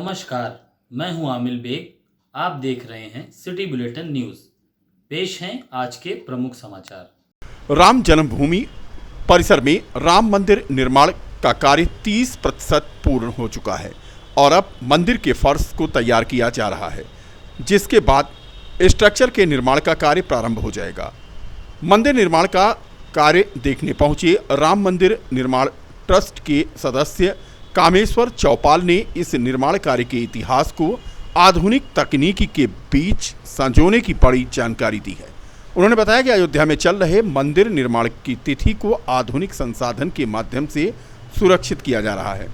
नमस्कार, मैं हूं आमिल बेग। आप देख रहे हैं सिटी बुलेटिन न्यूज़। पेश हैं आज के प्रमुख समाचार। राम जन्मभूमि परिसर में राम मंदिर निर्माण का कार्य 30% पूर्ण हो चुका है और अब मंदिर के फर्श को तैयार किया जा रहा है, जिसके बाद स्ट्रक्चर के निर्माण का कार्य प्रारंभ हो जाएगा। मंदिर निर्माण का कार्य देखने पहुंचे राम मंदिर निर्माण ट्रस्ट के सदस्य कामेश्वर चौपाल ने इस निर्माण कार्य के इतिहास को आधुनिक तकनीकी के बीच संजोने की बड़ी जानकारी दी है। उन्होंने बताया कि अयोध्या में चल रहे मंदिर निर्माण की तिथि को आधुनिक संसाधन के माध्यम से सुरक्षित किया जा रहा है।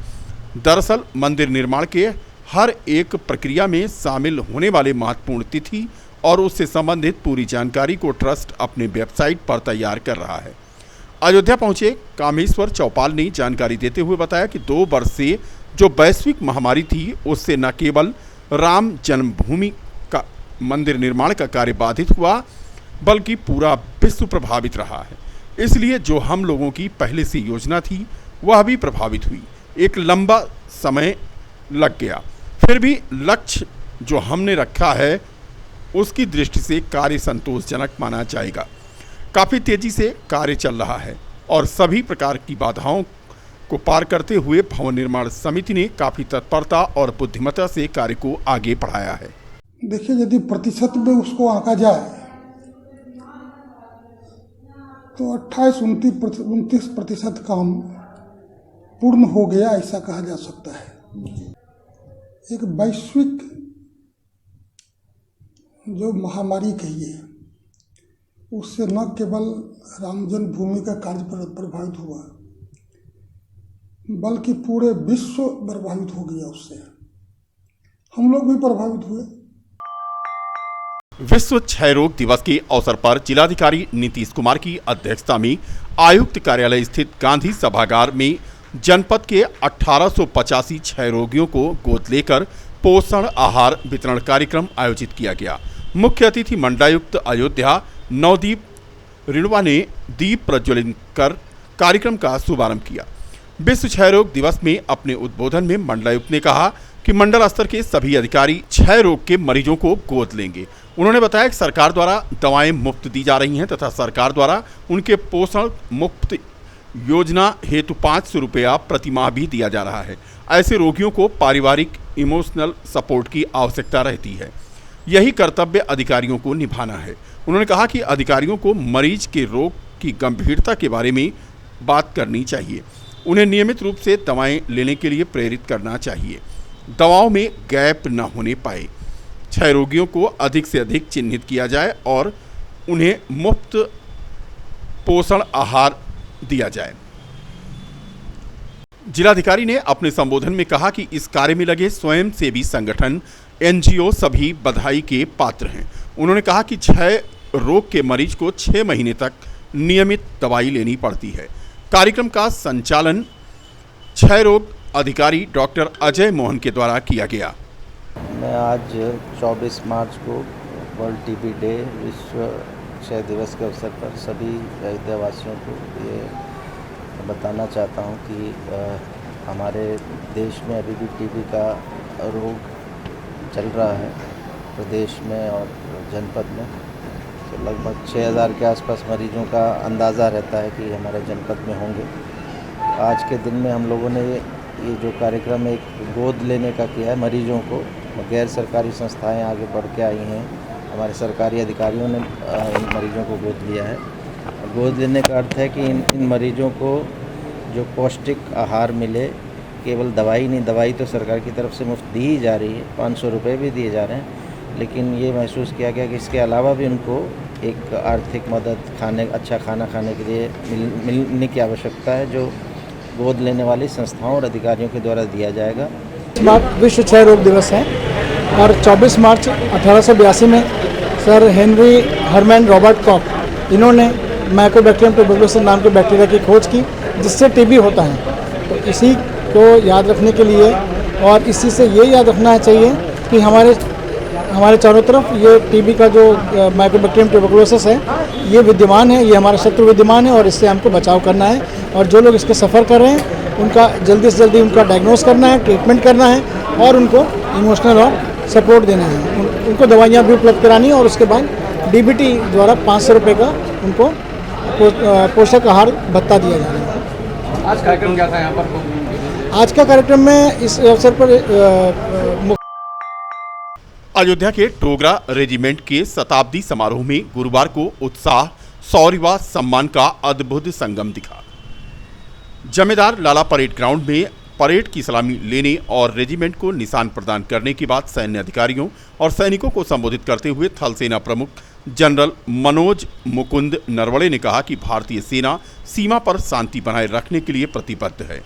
दरअसल मंदिर निर्माण के हर एक प्रक्रिया में शामिल होने वाले महत्वपूर्ण तिथि और उससे संबंधित पूरी जानकारी को ट्रस्ट अपने वेबसाइट पर तैयार कर रहा है। अयोध्या पहुंचे कामेश्वर चौपाल ने जानकारी देते हुए बताया कि 2 वर्ष से जो वैश्विक महामारी थी, उससे न केवल राम जन्मभूमि का मंदिर निर्माण का कार्य बाधित हुआ, बल्कि पूरा विश्व प्रभावित रहा है। इसलिए जो हम लोगों की पहले से योजना थी, वह भी प्रभावित हुई। एक लंबा समय लग गया, फिर भी लक्ष्य जो हमने रखा है उसकी दृष्टि से कार्य संतोषजनक माना जाएगा। काफ़ी तेजी से कार्य चल रहा है और सभी प्रकार की बाधाओं को पार करते हुए भवन निर्माण समिति ने काफ़ी तत्परता और बुद्धिमत्ता से कार्य को आगे बढ़ाया है। देखिए, यदि प्रतिशत में उसको आंका जाए तो 28-29% काम पूर्ण हो गया, ऐसा कहा जा सकता है। एक वैश्विक जो महामारी कहिए, उससे न केवल राम जन्मभूमि का कार्य प्रभावित हुआ, बल्कि पूरे विश्व प्रभावित हो गया। उससे हम लोग भी प्रभावित हुए। विश्व क्षय रोग दिवस के अवसर पर जिलाधिकारी नीतीश कुमार की अध्यक्षता में आयुक्त कार्यालय स्थित गांधी सभागार में जनपद के 1885 क्षय रोगियों को गोद लेकर पोषण आहार वितरण कार्यक्रम आयोजित किया गया। मुख्य अतिथि मंडलायुक्त अयोध्या नवदीप रिणवा ने दीप प्रज्वलित कर कार्यक्रम का शुभारंभ किया। विश्व क्षय रोग दिवस में अपने उद्बोधन में मंडलायुक्त ने कहा कि मंडल स्तर के सभी अधिकारी क्षय रोग के मरीजों को गोद लेंगे। उन्होंने बताया कि सरकार द्वारा दवाएं मुफ्त दी जा रही हैं तथा सरकार द्वारा उनके पोषण मुफ्त योजना हेतु 500 रुपया प्रति माह भी दिया जा रहा है। ऐसे रोगियों को पारिवारिक इमोशनल सपोर्ट की आवश्यकता रहती है। यही कर्तव्य अधिकारियों को निभाना है। उन्होंने कहा कि अधिकारियों को मरीज के रोग की गंभीरता के बारे में बात करनी चाहिए। उन्हें नियमित रूप से दवाएं लेने के लिए प्रेरित करना चाहिए। दवाओं में गैप न होने पाए। क्षय रोगियों को अधिक से अधिक चिन्हित किया जाए और उन्हें मुफ्त पोषण आहार दिया जाए। जिलाधिकारी ने अपने संबोधन में कहा कि इस कार्य में लगे स्वयंसेवी संगठन NGO सभी बधाई के पात्र हैं। उन्होंने कहा कि क्षय रोग के मरीज को 6 महीने तक नियमित दवाई लेनी पड़ती है। कार्यक्रम का संचालन क्षय रोग अधिकारी डॉक्टर अजय मोहन के द्वारा किया गया। मैं आज 24 मार्च को वर्ल्ड टीबी डे विश्व क्षय दिवस के अवसर पर सभी अयोध्यावासियों को ये बताना चाहता हूँ कि हमारे देश में अभी भी टीबी का रोग चल रहा है प्रदेश में और जनपद में। तो लगभग 6000 के आसपास मरीजों का अंदाज़ा रहता है कि हमारे जनपद में होंगे। आज के दिन में हम लोगों ने ये जो कार्यक्रम एक गोद लेने का किया है मरीजों को, गैर सरकारी संस्थाएं आगे बढ़ के आई हैं, हमारे सरकारी अधिकारियों ने इन मरीजों को गोद लिया है। गोद लेने का अर्थ है कि इन मरीजों को जो पौष्टिक आहार मिले, केवल दवाई नहीं, दवाई तो सरकार की तरफ से मुफ्त दी ही जा रही है, 500 रुपये भी दिए जा रहे हैं, लेकिन ये महसूस किया गया कि इसके अलावा भी उनको एक आर्थिक मदद, अच्छा खाना खाने के लिए मिलने की आवश्यकता है, जो गोद लेने वाली संस्थाओं और अधिकारियों के द्वारा दिया जाएगा। विश्व क्षय रोग दिवस है और 24 मार्च 1882 में सर हेनरी हरमैन रॉबर्ट कॉक इन्होंने माइकोबैक्टीरियम ट्यूबरकुलोसिस नाम के बैक्टीरिया की खोज की, जिससे टीबी होता है। तो इसी को याद रखने के लिए और इसी से ये याद रखना चाहिए कि हमारे चारों तरफ ये टीबी का जो माइकोबैक्टीरियम ट्यूबरकुलोसिस है, ये विद्यमान है, ये हमारा शत्रु विद्यमान है और इससे हमको बचाव करना है। और जो लोग इसके सफ़र कर रहे हैं, उनका जल्दी से जल्दी उनका डायग्नोस करना है, ट्रीटमेंट करना है और उनको इमोशनल और सपोर्ट देना है। उनको दवाइयाँ भी उपलब्ध करानी है और उसके बाद DBT द्वारा 500 रुपये का उनको पोषक आहार भत्ता दिया जाना है। आज कार्यक्रम क्या था यहाँ पर? आज का कार्यक्रम में इस अवसर पर अयोध्या के डोगरा रेजिमेंट के शताब्दी समारोह में गुरुवार को उत्साह, शौर्य व सम्मान का अद्भुत संगम दिखा। जमेदार लाला परेड ग्राउंड में परेड की सलामी लेने और रेजिमेंट को निशान प्रदान करने के बाद सैन्य अधिकारियों और सैनिकों को संबोधित करते हुए थल सेना प्रमुख जनरल मनोज मुकुंद नरवणे ने कहा कि भारतीय सेना सीमा पर शांति बनाए रखने के लिए प्रतिबद्ध है।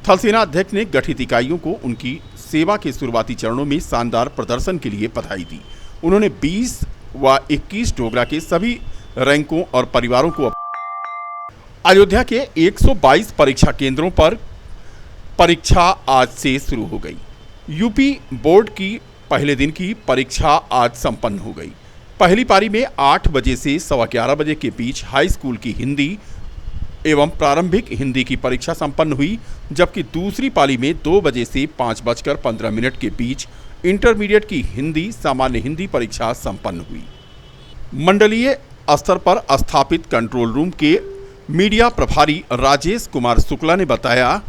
थल सेना अध्यक्ष ने गठित इकाइयों को उनकी सेवा के शुरुआती चरणों में शानदार प्रदर्शन के लिए बधाई दी। उन्होंने 20 व 21 डोगरा के सभी रैंकों और परिवारों को अयोध्या के 122 परीक्षा केंद्रों पर परीक्षा आज से शुरू हो गई। यूपी बोर्ड की पहले दिन की परीक्षा आज संपन्न हो गई। पहली पारी में 8 बजे से 11:15 बजे के बीच हाई स्कूल की हिंदी एवं प्रारंभिक हिंदी की परीक्षा संपन्न हुई, जबकि दूसरी पाली में 2 बजे से 5:15 के बीच इंटरमीडिएट की हिंदी सामान्य हिंदी परीक्षा संपन्न हुई। मंडलीय स्तर पर स्थापित कंट्रोल रूम के मीडिया प्रभारी राजेश कुमार शुक्ला ने बताया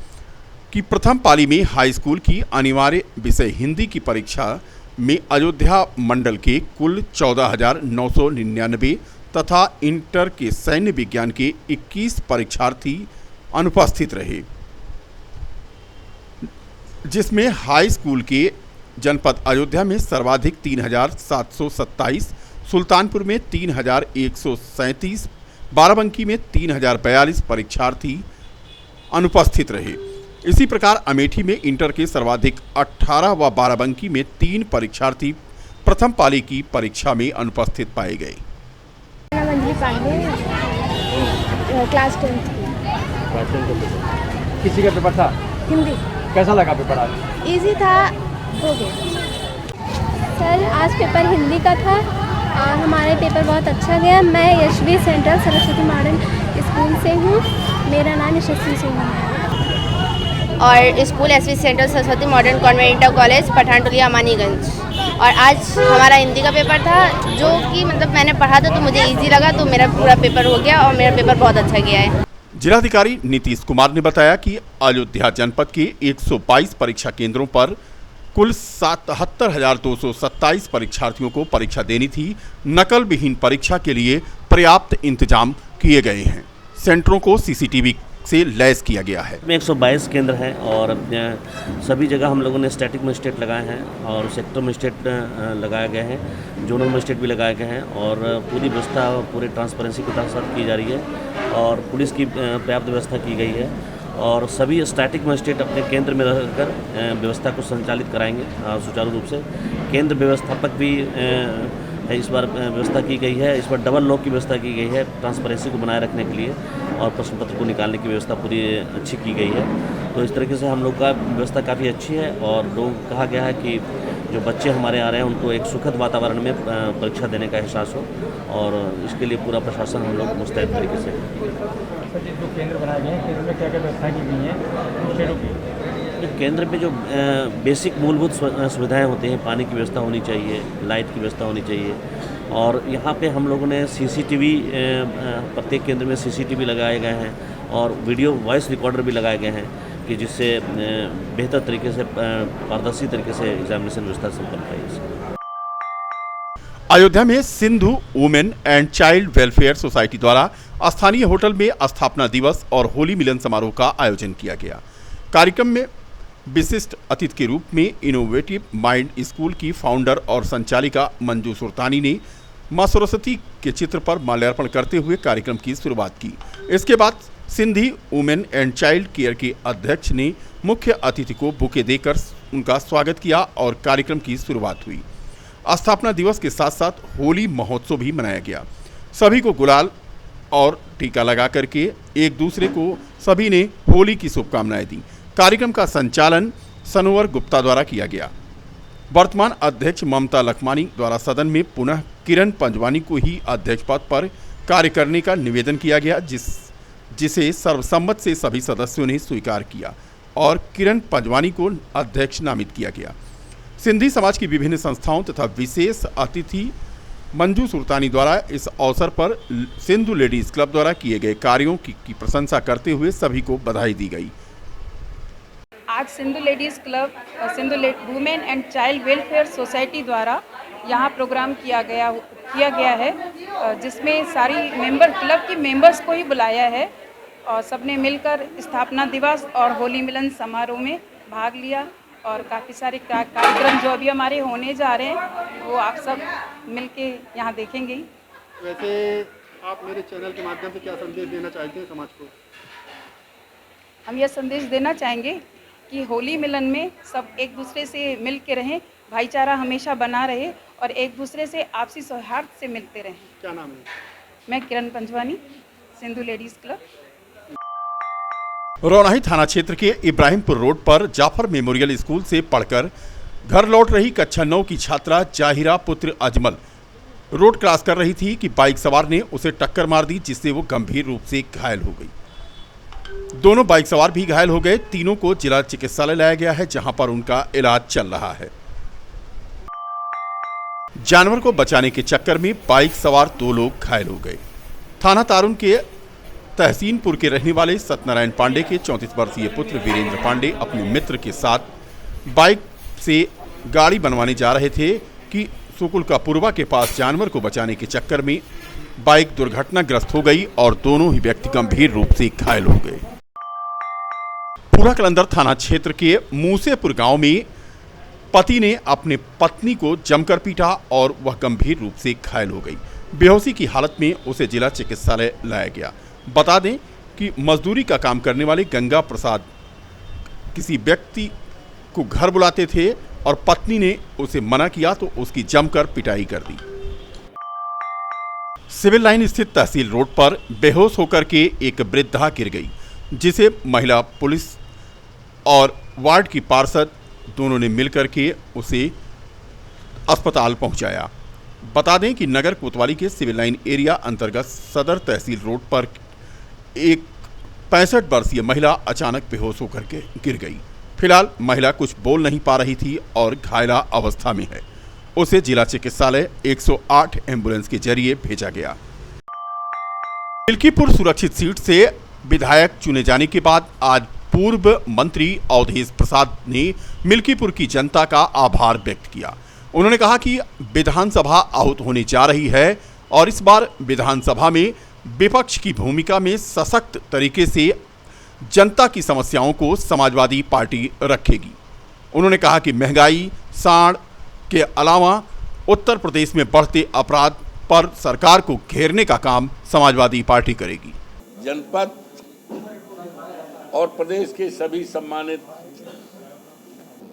कि प्रथम पाली में हाई स्कूल की अनिवार्य विषय हिंदी की परीक्षा में अयोध्या मंडल के कुल 14,999 तथा इंटर के सैन्य विज्ञान के 21 परीक्षार्थी अनुपस्थित रहे, जिसमें हाई स्कूल के जनपद अयोध्या में सर्वाधिक 3,727, सुल्तानपुर में 3,137, बाराबंकी में 3,042 परीक्षार्थी अनुपस्थित रहे। इसी प्रकार अमेठी में इंटर के सर्वाधिक 18 व बाराबंकी में 3 परीक्षार्थी प्रथम पाली की परीक्षा में अनुपस्थित पाए गए। मंजली पांडे, क्लास 10th। किसी का पेपर था? हिंदी। कैसा लगा पेपर आज? इजी था, हो गया। सर आज पेपर हिंदी का था और हमारे पेपर बहुत अच्छा गया। मैं Yashvi central Saraswati modern school से हूँ। मेरा नाम यशस्वी सिंह है और school SV central Saraswati modern convent inter college Pathantoli Amaniganj. और आज हमारा हिंदी का पेपर था, जो कि मतलब मैंने पढ़ा था तो मुझे इजी लगा, तो मेरा पूरा पेपर हो गया और मेरा पेपर बहुत अच्छा गया है। जिलाधिकारी नीतीश कुमार ने बताया कि अयोध्या जनपद के 122 परीक्षा केंद्रों पर कुल 77,227 परीक्षार्थियों को परीक्षा देनी थी। नकल विहीन परीक्षा के लिए पर्याप्त इंतजाम किए गए हैं। सेंटरों को CCTV से लैस किया गया है। 122 केंद्र हैं और सभी जगह हम लोगों ने स्टैटिक मजिस्ट्रेट लगाए हैं और सेक्टर मजिस्ट्रेट लगाए गए हैं, जोनल मजिस्ट्रेट भी लगाए गए हैं और पूरी व्यवस्था पूरे ट्रांसपेरेंसी के साथ की जा रही है और पुलिस की पर्याप्त व्यवस्था की गई है और सभी स्टैटिक मजिस्ट्रेट अपने केंद्र में रहकर व्यवस्था को संचालित कराएंगे सुचारू रूप से। केंद्र व्यवस्थापक भी इस बार व्यवस्था की गई है। इस बार डबल लॉक की व्यवस्था की गई है ट्रांसपेरेंसी को बनाए रखने के लिए और प्रश्न पत्र को निकालने की व्यवस्था पूरी अच्छी की गई है। तो इस तरीके से हम लोग का व्यवस्था काफ़ी अच्छी है और लोग कहा गया है कि जो बच्चे हमारे आ रहे हैं उनको एक सुखद वातावरण में परीक्षा देने का एहसास हो और इसके लिए पूरा प्रशासन हम लोग मुस्तैद तरीके से। जो केंद्र बनाए गए हैं, केंद्र में क्या क्या व्यवस्था की गई है? केंद्र में जो बेसिक मूलभूत सुविधाएं होती हैं, पानी की व्यवस्था होनी चाहिए, लाइट की व्यवस्था होनी चाहिए और यहाँ पे हम लोगों ने CCTV प्रत्येक केंद्र में CCTV लगाए गए हैं और वीडियो वॉइस रिकॉर्डर भी लगाए गए हैं कि जिससे बेहतर तरीके से पारदर्शी तरीके से एग्जामिनेशन व्यवस्था संपन्न पाई। अयोध्या में Sindhu women and child welfare society द्वारा स्थानीय होटल में स्थापना दिवस और होली मिलन समारोह का आयोजन किया गया। कार्यक्रम में विशिष्ट अतिथि के रूप में इनोवेटिव माइंड स्कूल की फाउंडर और संचालिका मंजू सुल्तानी ने मां सरस्वती के चित्र पर माल्यार्पण करते हुए कार्यक्रम की शुरुआत की। इसके बाद Sindhi women and child care के अध्यक्ष ने मुख्य अतिथि को बुके देकर उनका स्वागत किया और कार्यक्रम की शुरुआत हुई। स्थापना दिवस के साथ साथ होली महोत्सव भी मनाया गया। सभी को गुलाल और टीका लगा करके एक दूसरे को सभी ने होली की शुभकामनाएं दी। कार्यक्रम का संचालन सनोवर गुप्ता द्वारा किया गया। वर्तमान अध्यक्ष ममता लखमानी द्वारा सदन में पुनः किरण पंजवानी को ही अध्यक्ष पद पर कार्य करने का निवेदन किया गया, जिसे सर्वसम्मत से सभी सदस्यों ने स्वीकार किया और किरण पंजवानी को अध्यक्ष नामित किया गया। सिंधी समाज की विभिन्न संस्थाओं तथा विशेष अतिथि मंजू सुल्तानी द्वारा इस अवसर पर सिंधु लेडीज क्लब द्वारा किए गए कार्यों की प्रशंसा करते हुए सभी को बधाई दी गई। आज Sindhu ladies club Sindhu women and child welfare society द्वारा यहाँ प्रोग्राम किया गया है, जिसमें सारी क्लब की मेंबर्स को ही बुलाया है और सबने मिलकर स्थापना दिवस और होली मिलन समारोह में भाग लिया और काफ़ी सारे कार्यक्रम जो अभी हमारे होने जा रहे हैं वो आप सब मिलके यहाँ देखेंगे। वैसे आप मेरे चैनल के माध्यम से क्या संदेश देना चाहते हैं समाज को? हम यह संदेश देना चाहेंगे कि होली मिलन में सब एक दूसरे से मिल के रहें, भाईचारा हमेशा बना रहे और एक दूसरे से आपसी सौहार्द से मिलते रहें। क्या नाम है? मैं किरण पंजवानी, सिंधु लेडीज़ क्लब। रौनाही थाना क्षेत्र के इब्राहिमपुर रोड पर जाफर मेमोरियल स्कूल से पढ़कर घर लौट रही कक्षा 9 की छात्रा जाहिरा पुत्र अजमल रोड क्रॉस कर रही थी कि बाइक सवार ने उसे टक्कर मार दी, जिससे वो गंभीर रूप से घायल हो गई। दोनों बाइक सवार भी घायल हो गए। तीनों को जिला चिकित्सालय लाया गया है, जहां पर उनका इलाज चल रहा है। जानवर को बचाने के चक्कर में बाइक सवार 2 लोग घायल हो गए। थाना तारुन के तहसीनपुर के रहने वाले सत्यनारायण पांडे के 34 वर्षीय पुत्र वीरेंद्र पांडे अपने मित्र के साथ बाइक से गाड़ी बनवाने जा रहे थे कि सुकुल का पूर्वा के पास जानवर को बचाने के चक्कर में बाइक दुर्घटनाग्रस्त हो गई और दोनों ही व्यक्ति गंभीर रूप से घायल हो गए। पूरा कलंदर थाना क्षेत्र के मूसेपुर गांव में पति ने अपने पत्नी को जमकर पीटा और वह गंभीर रूप से घायल हो गई। बेहोशी की हालत में उसे जिला चिकित्सालय लाया गया। बता दें कि मजदूरी का काम करने वाले गंगा प्रसाद किसी व्यक्ति को घर बुलाते थे और पत्नी ने उसे मना किया तो उसकी जमकर पिटाई कर दी। सिविल लाइन स्थित तहसील रोड पर बेहोश होकर के एक वृद्धा गिर गई, जिसे महिला पुलिस और वार्ड की पार्षद दोनों ने मिलकर के उसे अस्पताल पहुंचाया। बता दें कि नगर कोतवाली के सिविल लाइन एरिया अंतर्गत सदर तहसील रोड पर एक 65 वर्षीय महिला अचानक बेहोश होकर के गिर गई। फिलहाल महिला कुछ बोल नहीं पा रही थी और घायला अवस्था में है। उसे जिला चिकित्सालय 108 एम्बुलेंस के जरिए भेजा गया। मिल्कीपुर सुरक्षित सीट से विधायक चुने जाने के बाद आज पूर्व मंत्री अवधेश प्रसाद ने मिल्कीपुर की जनता का आभार व्यक्त किया। उन्होंने कहा कि विधानसभा आहूत होने जा रही है और इस बार विधानसभा में विपक्ष की भूमिका में सशक्त तरीके से जनता की समस्याओं को समाजवादी पार्टी रखेगी। उन्होंने कहा कि महंगाई, साड़ के अलावा उत्तर प्रदेश में बढ़ते अपराध पर सरकार को घेरने का काम समाजवादी पार्टी करेगी। जनपद और प्रदेश के सभी सम्मानित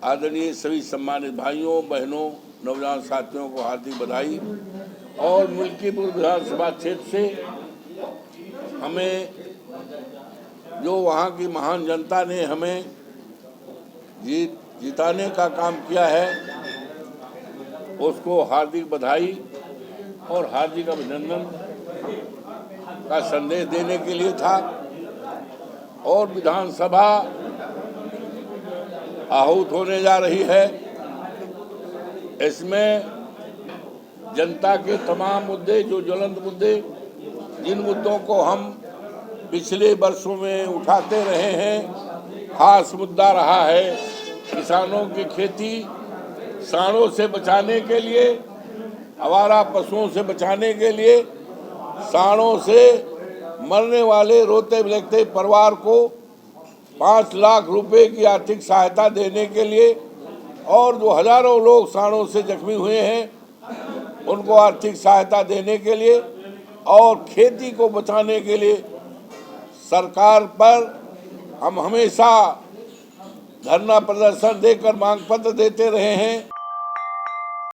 आदरणीय सभी सम्मानित भाइयों बहनों नौजवान साथियों को हार्दिक बधाई। और मिल्कीपुर विधानसभा क्षेत्र से हमें जो वहाँ की महान जनता ने हमें जिताने का काम किया है उसको हार्दिक बधाई और हार्दिक अभिनंदन का संदेश देने के लिए था। और विधानसभा आहूत होने जा रही है। इसमें जनता के तमाम मुद्दे जो ज्वलंत मुद्दे जिन मुद्दों को हम पिछले वर्षों में उठाते रहे हैं, खास मुद्दा रहा है किसानों की खेती सांडों से बचाने के लिए, आवारा पशुओं से बचाने के लिए, सांडों से मरने वाले रोते बिलखते परिवार को 5 लाख रुपए की आर्थिक सहायता देने के लिए और जो हजारों लोग सांडों से जख्मी हुए हैं उनको आर्थिक सहायता देने के लिए और खेती को बचाने के लिए सरकार पर हम हमेशा धरना प्रदर्शन देकर मांग पत्र देते रहे हैं।